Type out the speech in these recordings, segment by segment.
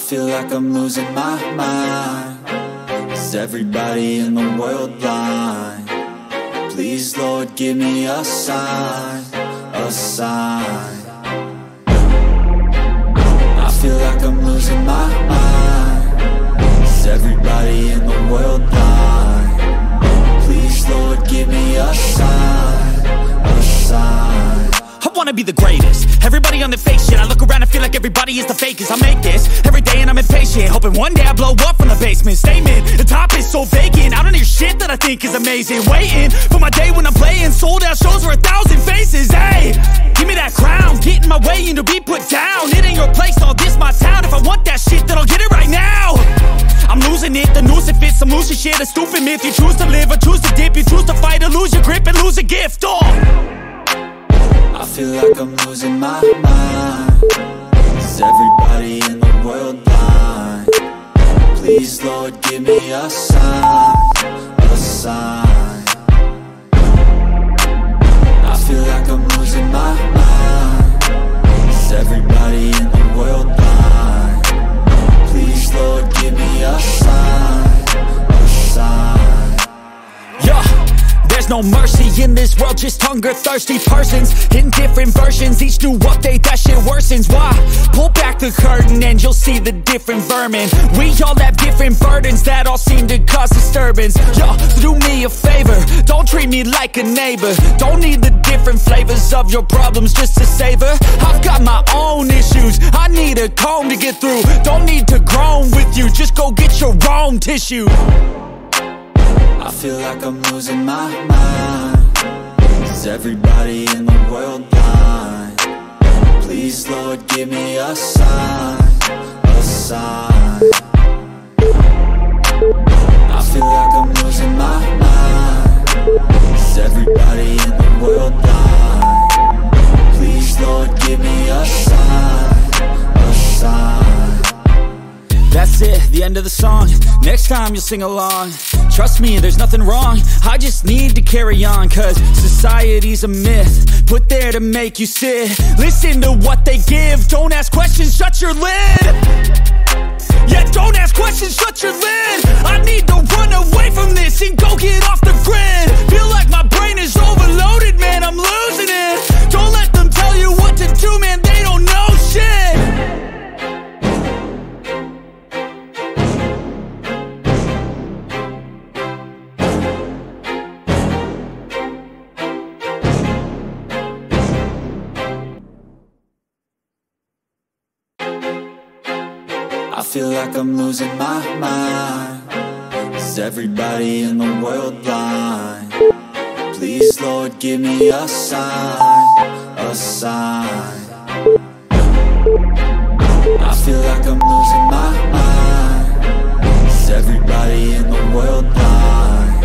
feel like I'm losing my mind. Is everybody in the world blind? Please, Lord, give me a sign, a sign. I feel like I'm losing my mind. Is everybody in the world blind? Please, Lord, give me a sign, a sign. I wanna be the greatest. Everybody on the fake shit. I look around and feel like everybody is the fakest. I make this every day and I'm impatient, hoping one day I blow up from the basement. Statement, the top is so vacant. I don't hear shit that I think is amazing. Waiting for my day when I'm playing sold out shows for 1,000 faces. Hey, give me that crown, get in my way and to be put down. It ain't your place, all this my town. If I want that shit, then I'll get it right now. I'm losing it, the noose it fits. I'm losing shit, a stupid myth. You choose to live or choose to dip. You choose to fight or lose your grip and lose a gift. I feel like I'm losing my mind. Is everybody in the world blind? Please, Lord, give me a sign, a sign. I feel like I'm losing my mind. Is everybody in the world blind? Please, Lord, give me a sign, a sign. Yeah. There's no mercy in this world, just hunger-thirsty persons in different versions. Each new update, that shit worsens. Why? Pull back the curtain and you'll see the different vermin. We all have different burdens that all seem to cause disturbance. Yo, do me a favor, don't treat me like a neighbor. Don't need the different flavors of your problems just to savor. I've got my own issues, I need a comb to get through. Don't need to groan with you, just go get your own tissue. I feel like I'm losing my mind. Is everybody in the world blind? Please, Lord, give me a sign, a sign. I feel like I'm losing my mind. Is everybody in the world blind? Please, Lord, give me a sign, a sign. That's it, the end of the song. Next time you'll sing along. Trust me, there's nothing wrong. I just need to carry on, cause society's a myth put there to make you sit. Listen to what they give. Don't ask questions, shut your lid. Yeah, don't ask questions, shut your lid. I need to run away from this and go get off the grid. Feel like my brain is overloaded, man, I'm losing it. Don't let them tell you what to do, man, they don't know shit. I feel like I'm losing my mind. Is everybody in the world blind? Please, Lord, give me a sign, a sign. I feel like I'm losing my mind. Is everybody in the world blind?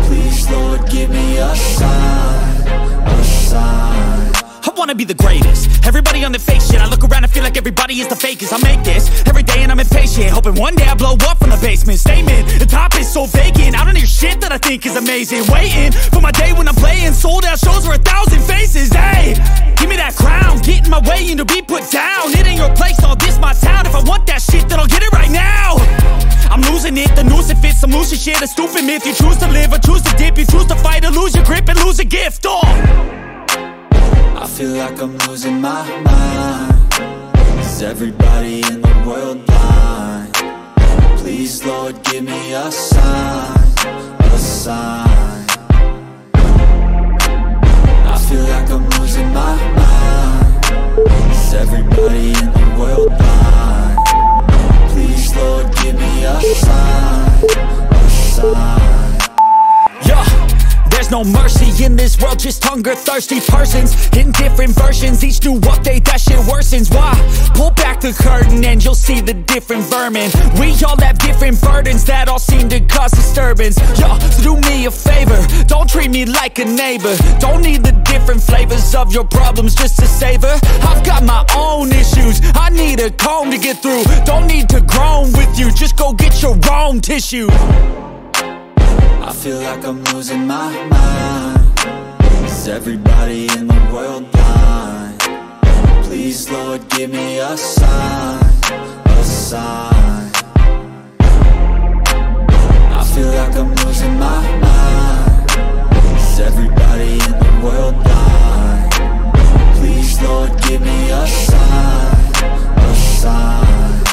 Please, Lord, give me a sign, a sign. I wanna be the greatest. Everybody on the fake shit. I look around and feel like everybody is the fakest. I make this every day and I'm impatient, hoping one day I blow up from the basement. Statement, the top is so vacant. I don't hear shit that I think is amazing. Waiting for my day when I'm playing sold out shows for 1,000 faces. Hey, give me that crown, get in my way and to be put down. It ain't your place, all this my town. If I want that shit, then I'll get it right now. I'm losing it, the noose it fits. I'm losing shit, a stupid myth. You choose to live or choose to dip. You choose to fight or lose your grip and lose a gift. I feel like I'm losing my mind. Is everybody in the world blind? Please, Lord, give me a sign, a sign. I feel like I'm losing my mind. Is everybody in the world blind? Please, Lord, give me a sign, a sign. Yeah. There's no mercy in this world, just hunger-thirsty persons in different versions. Each new update, that shit worsens. Why? Pull back the curtain and you'll see the different vermin. We all have different burdens that all seem to cause disturbance. Yo, so do me a favor, don't treat me like a neighbor. Don't need the different flavors of your problems just to savor. I've got my own issues, I need a comb to get through. Don't need to groan with you, just go get your own tissue. I feel like I'm losing my mind. Is everybody in the world blind? Please, Lord, give me a sign, a sign. sign. I feel like I'm losing my mind. Is everybody in the world blind? Please, Lord, give me a sign, a sign.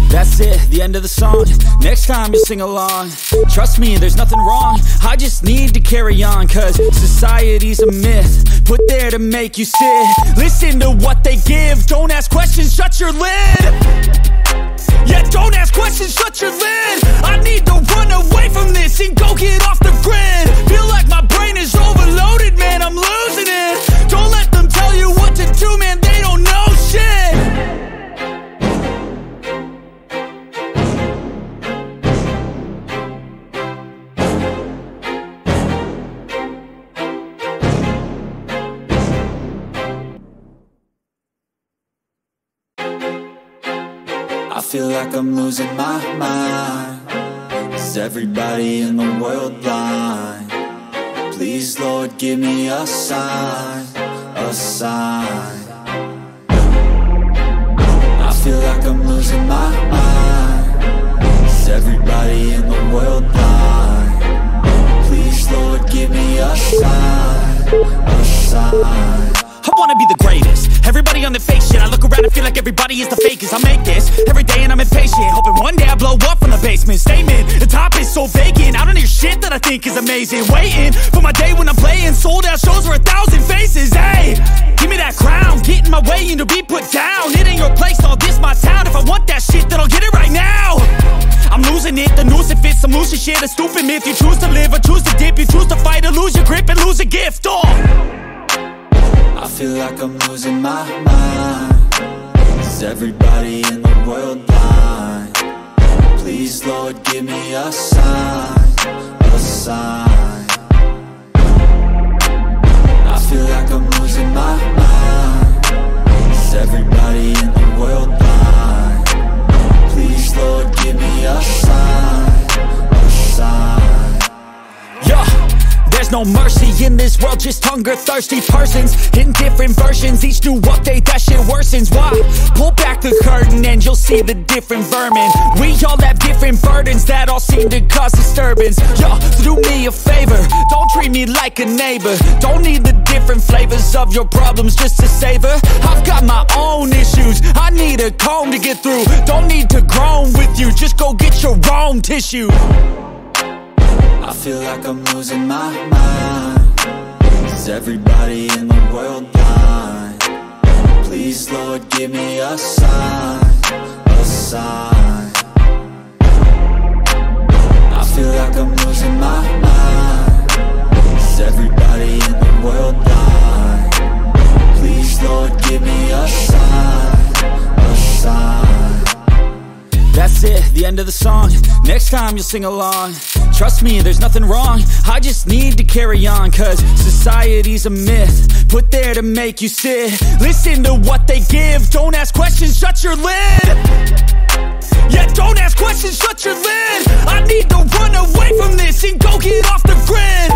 That's it, the end of the song. Next time you'll sing along. Trust me, there's nothing wrong. I just need to carry on, cause society's a myth, put there to make you sit. Listen to what they give. Don't ask questions, shut your lid. Yeah, don't ask questions, shut your lid. I need to run away from this and go get off the grid. Feel like my brain is overloaded, man, I'm losing it. Don't let them tell you what to do, man, they don't know shit. I feel like I'm losing my mind. Is everybody in the world blind? Please, Lord, give me a sign, a sign. I feel like I'm losing my mind. Is everybody in the world blind? Please, Lord, give me a sign, a sign. I wanna be the greatest. Everybody on the fake shit. I look around and feel like everybody is the fakest. I make this every day and I'm impatient, hoping one day I blow up from the basement. Statement, the top is so vacant. I don't hear shit that I think is amazing. Waiting for my day when I'm playing sold out shows for 1,000 faces. Hey, give me that crown, get in my way and to be put down. It ain't your place, all this my town. If I want that shit, then I'll get it right now. I'm losing it, the noose it fits. I'm losing shit, a stupid myth. You choose to live or choose to dip. You choose to fight or lose your grip and lose a gift. I feel like I'm losing my mind. Is everybody in the world blind? Please, Lord, give me a sign, a sign. I feel like I'm losing my mind. Is everybody in the world blind? Please, Lord, give me a sign, a sign. Yeah. There's no mercy in this world, just hunger-thirsty persons in different versions. Each new update, that shit worsens. Why? Pull back the curtain and you'll see the different vermin. We all have different burdens that all seem to cause disturbance. Yo, do me a favor, don't treat me like a neighbor. Don't need the different flavors of your problems just to savor. I've got my own issues, I need a comb to get through. Don't need to groan with you, just go get your own tissue. I feel like I'm losing my mind. Is everybody in the world blind? Please, Lord, give me a sign, a sign. I feel like I'm losing my mind. Is everybody in the world blind? Please, Lord, give me a sign, a sign. That's it, the end of the song. Next time you'll sing along. Trust me, there's nothing wrong. I just need to carry on, cause society's a myth, put there to make you sit. Listen to what they give. Don't ask questions, shut your lid. Yeah, don't ask questions, shut your lid. I need to run away from this and go get off the grid.